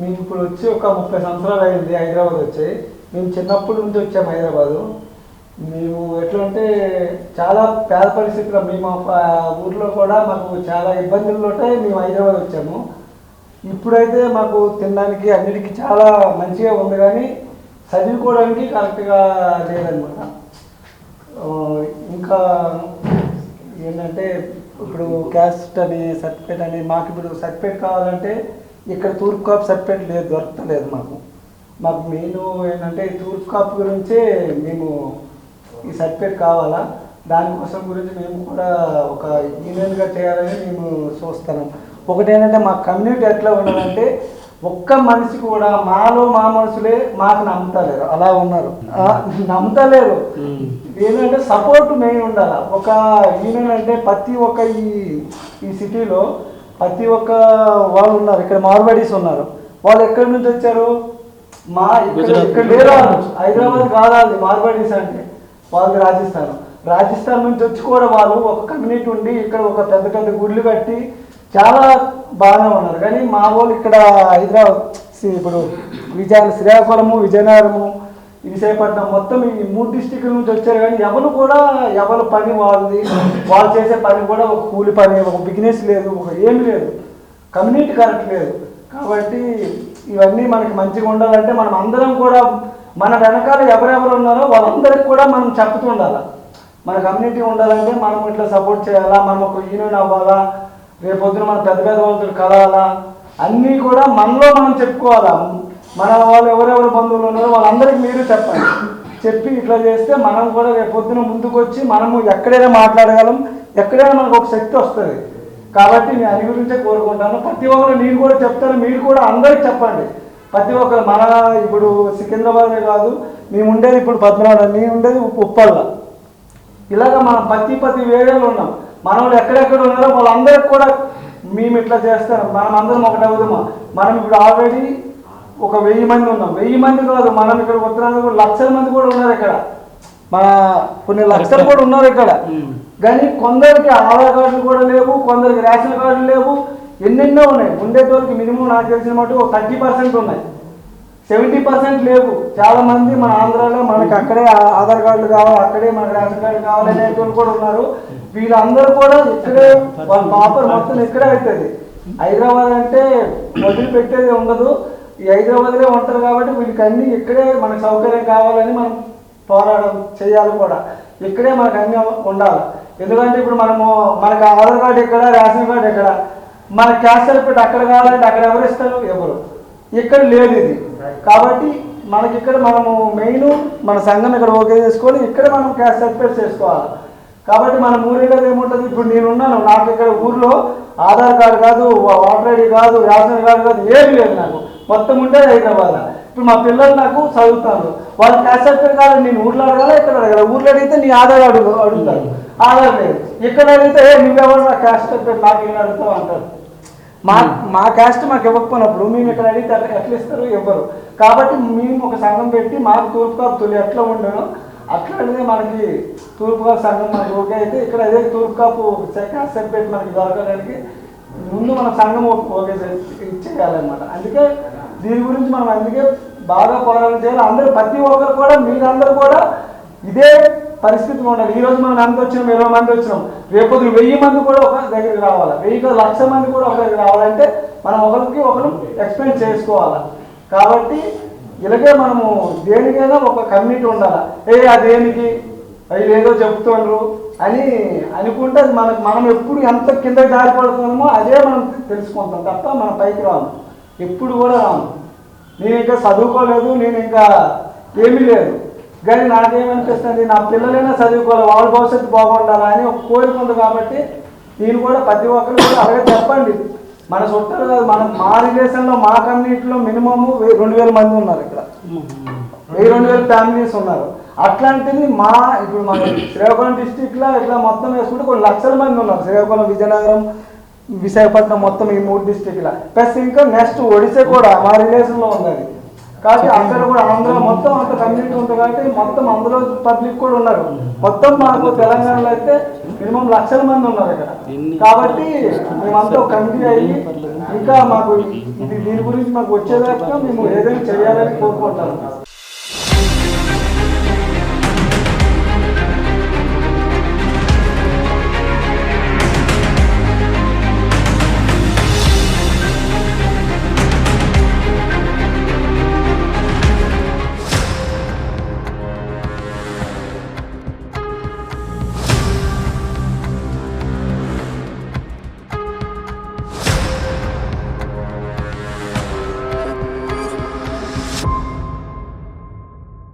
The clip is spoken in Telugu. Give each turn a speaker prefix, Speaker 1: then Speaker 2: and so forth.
Speaker 1: మేము ఇప్పుడు వచ్చి ఒక 30 సంవత్సరాలు అయింది హైదరాబాద్ వచ్చి. మేము చిన్నప్పటి నుంచి వచ్చాము హైదరాబాదు. మేము ఎట్లా అంటే చాలా పేద పరిస్థితుల్లో మేము ఊర్లో కూడా మాకు చాలా ఇబ్బందులు ఉంటాయి. మేము హైదరాబాద్ వచ్చాము. ఇప్పుడైతే మాకు తినడానికి అన్నిటికీ చాలా మంచిగా ఉంది, కానీ చదువుకోవడానికి కరెక్ట్గా లేదనమాట. ఇంకా ఏంటంటే ఇప్పుడు క్యాస్ట్ అని సర్టిఫికేట్ అని మాకు ఇప్పుడు సర్టిఫికేట్ కావాలంటే ఇక్కడ తూర్పు కాపు సర్టిఫికేట్ లేదు, దొరకలేదు మాకు. మెయిన్ ఏంటంటే తూర్పు కాపు గురించే మేము ఈ సర్టిఫికేట్ కావాలా, దానికోసం గురించి మేము కూడా ఒక యూనియన్గా చేయాలని మేము చూస్తున్నాం. ఒకటి ఏంటంటే మా కమ్యూనిటీ ఎట్లా ఉండాలంటే ఒక్క మనిషి కూడా మా మనుషులే మాకు నమ్ముతలేరు, అలా ఉన్నారు, నమ్ముతలేరు. ఏంటంటే సపోర్ట్ మెయిన్ ఉండాలి. ఒక యూనియన్ అంటే ప్రతి ఒక్క ఈ సిటీలో ప్రతి ఒక్క వాళ్ళు ఉన్నారు. ఇక్కడ మార్వాడీస్ ఉన్నారు. వాళ్ళు ఎక్కడి నుంచి వచ్చారు? ఇక్కడ లేరు, హైదరాబాద్ కాదు మార్వాడీస్ అంటే. వాళ్ళది రాజస్థాన్ నుంచి వచ్చి కూడా వాళ్ళు ఒక కమ్యూనిటీ ఉండి ఇక్కడ ఒక పెద్ద పెద్ద గుళ్ళు కట్టి చాలా బాగానే ఉన్నారు. కానీ మా వాళ్ళు ఇక్కడ హైదరాబాద్ ఇప్పుడు శ్రీకాకుళము, విజయనగరము, విశాఖపట్నం మొత్తం ఈ 3 డిస్టిక్ల నుంచి వచ్చారు. కానీ ఎవరు పని వాళ్ళది, వాళ్ళు చేసే పని కూడా ఒక కూలి పని, ఒక బిజినెస్ లేదు, ఒక ఏమి లేదు, కమ్యూనిటీ కరెక్ట్ లేదు. కాబట్టి ఇవన్నీ మనకి మంచిగా ఉండాలంటే మనం అందరం కూడా మన వెనకాల ఎవరెవరు ఉన్నారో వాళ్ళందరికీ కూడా మనం చెప్తూ ఉండాలి. మన కమ్యూనిటీ ఉండాలంటే మనం ఇట్లా సపోర్ట్ చేయాలా, మనం ఒక యూనియన్ అవ్వాలా, రేపొద్దున మన పెద్ద వాళ్ళతో కలవాలా, అన్నీ కూడా మనలో మనం చెప్పుకోవాలా. మన వాళ్ళు ఎవరెవరు బంధువులు ఉన్నారో వాళ్ళందరికీ మీరు చెప్పండి. చెప్పి ఇట్లా చేస్తే మనం కూడా రేపొద్దున ముందుకు వచ్చి మనము ఎక్కడైనా మాట్లాడగలం, ఎక్కడైనా మనకు ఒక శక్తి వస్తుంది. కాబట్టి నేను అది గురించే కోరుకుంటాను. ప్రతి ఒక్కరు నేను కూడా చెప్తాను, మీరు కూడా అందరికి చెప్పండి. ప్రతి ఒక్కరు మన ఇప్పుడు సికింద్రాబాదే కాదు, మేము ఉండేది ఇప్పుడు పద్మనాభం, నేను ఉండేది ఉప్పల్ల. ఇలాగ మనం ప్రతి వేరేలో ఉన్నాం. మన వాళ్ళు ఎక్కడెక్కడ ఉన్నారో వాళ్ళందరికీ కూడా మేము ఇట్లా చేస్తాం. మనం అందరం ఒకటి అవుదామా. మనం ఇప్పుడు ఆల్రెడీ ఒక 1000 మంది ఉన్నాం. 1000 మంది కాదు, మనం ఇక్కడ ఉత్తరాంధ్ర లక్షల మంది కూడా ఉన్నారు. ఇక్కడ మన కొన్ని లక్షలు కూడా ఉన్నారు ఇక్కడ. కానీ కొందరికి ఆధార్ కార్డులు కూడా లేవు, కొందరికి రేషన్ కార్డులు లేవు, ఎన్నెన్నో ఉన్నాయి. ఉండేటోళ్ళకి మినిమం నాకు తెలిసిన మటు 30% ఉన్నాయి, 70% లేవు. చాలా మంది మన ఆంధ్రాలో మనకి అక్కడే ఆధార్ కార్డులు కావాలి, అక్కడే మనకు రేషన్ కార్డు కావాలనేటోళ్ళు కూడా ఉన్నారు. వీళ్ళందరూ కూడా ఇక్కడే వాళ్ళ పాపర్ మొత్తం ఇక్కడే అవుతుంది. హైదరాబాద్ అంటే వదిలిపెట్టేది ఉండదు, ఈ హైదరాబాద్లో ఉంటారు. కాబట్టి వీళ్ళకి అన్నీ ఇక్కడే మనకు సౌకర్యం కావాలని మనం పోరాటం చేయాలి కూడా. ఇక్కడే మనకు అన్నీ ఉండాలి. ఎందుకంటే ఇప్పుడు మనకు ఆధార్ కార్డు ఎక్కడ, రేషన్ కార్డు ఎక్కడ, మన క్యాస్ట్ సర్టిఫికేట్ అక్కడ కావాలంటే అక్కడ ఎవరు ఇస్తారు? ఎవరు. ఇక్కడ లేదు ఇది. కాబట్టి మనకి ఇక్కడ మనము మెయిన్ మన సంఘం ఇక్కడ ఓకే చేసుకొని ఇక్కడ మనం క్యాస్ట్ సర్టిఫికేట్ చేసుకోవాలి. కాబట్టి మన ఊరిలో ఏముంటుంది, ఇప్పుడు నేనున్నాను, నాకు ఇక్కడ ఊర్లో ఆధార్ కార్డు కాదు, ఓటర్ ఐడి కాదు, రేషన్ కార్డు కాదు, ఏమి లేదు. నాకు మొత్తం ఉండేది హైదరాబాద్. ఇప్పుడు మా పిల్లలు నాకు చదువుతాను, వాళ్ళు క్యాస్ట్ సర్టిఫికేట్ కాదు, నేను ఊర్లో అడగాల, ఇక్కడ అడగాల. ఊర్లో అడిగితే నీ ఆధార్ అడుగుతారు, ఆధార్ లేదు. ఇక్కడ అడిగితే నువ్వెవరు నా క్యాస్ట్ సర్టిఫికేట్ నాకు ఏం అడుగుతావు అంటారు. మా క్యాస్ట్ మాకు ఇవ్వకపోయినప్పుడు మేము ఇక్కడ అడిగితే ఎట్లా ఇస్తారు? ఇవ్వరు. కాబట్టి మేము ఒక సంఘం పెట్టి మాకు తూర్పు కాపు తొలి ఎట్లా ఉండను అట్లాంటిదే మనకి తూర్పు కాపు సంఘం మనకి ఓకే అయితే ఇక్కడ అదే తూర్పు కాపు క్యాస్ట్ సర్టిఫికేట్ మనకి దొరకడానికి ముందు మన సంఘం ఓకే చేయాలన్నమాట. అందుకే దీని గురించి మనం బాగా పోరాటం చేయాలి. అందరూ ప్రతి ఒక్కరు కూడా మీరందరూ కూడా ఇదే పరిస్థితిలో ఉండాలి. ఈరోజు మనం ఎంత వచ్చినాం, 20 మంది వచ్చినాం, రేపొద్దు 1000 మంది కూడా ఒక దగ్గరికి రావాలి, 1,00,000 మంది కూడా ఒక దగ్గరికి రావాలంటే మనం ఒకరికి ఒకరు ఎక్స్ప్లెయిన్ చేసుకోవాలి. కాబట్టి ఇలాగే మనము దేనికైనా ఒక కమ్యూనిటీ ఉండాలి. అదేనికి అవి ఏదో చెప్తుండ్రు అని అనుకుంటే అది మనం ఎప్పుడు ఎంత కింద జారిపడుతున్నామో అదే మనం తెలుసుకుంటాం తప్ప మనం పైకి రాము, ఎప్పుడు కూడా రాము. నేను ఇంకా చదువుకోలేదు, నేను ఇంకా ఏమీ లేదు, కానీ నాకేమనిపిస్తుంది, నా పిల్లలైనా చదువుకోవాలి, వాళ్ళ భవిష్యత్తు బాగుండాలా అని ఒక కోరిక ఉంది. కాబట్టి నేను కూడా ప్రతి ఒక్కరు కూడా అలాగే చెప్పండి. మన చుట్టాలు కాదు, మా రిలేషన్లో మా కమ్యూనిటీలో మినిమము 2,000 మంది ఉన్నారు. ఇక్కడ 1,000-2,000 ఫ్యామిలీస్ ఉన్నారు. అట్లాంటిది ఇప్పుడు మన శ్రీకాకుళం డిస్టిక్లో ఇట్లా మొత్తం వేసుకుంటే కొన్ని లక్షల మంది ఉన్నారు. శ్రీకాకుళం, విజయనగరం, విశాఖపట్నం మొత్తం ఈ 3 డిస్టిక్ల ప్లస్ ఇంకా నెక్స్ట్ ఒడిశా కూడా మా రిలేషన్లో ఉంది. అది కాబట్టి అక్కడ కూడా ఆంధ్ర మొత్తం అంత కమ్యూనిటీ ఉంటుంది కాబట్టి మొత్తం అందులో పబ్లిక్ కూడా ఉన్నారు. మొత్తం మాకు తెలంగాణలో అయితే మినిమం లక్షల మంది ఉన్నారు ఇక్కడ. కాబట్టి మేమంతా ఒక కమిటీ అయ్యి ఇంకా మాకు ఇది దీని గురించి మాకు వచ్చేదాకా మేము ఏదైనా చేయాలని కోరుకుంటాము.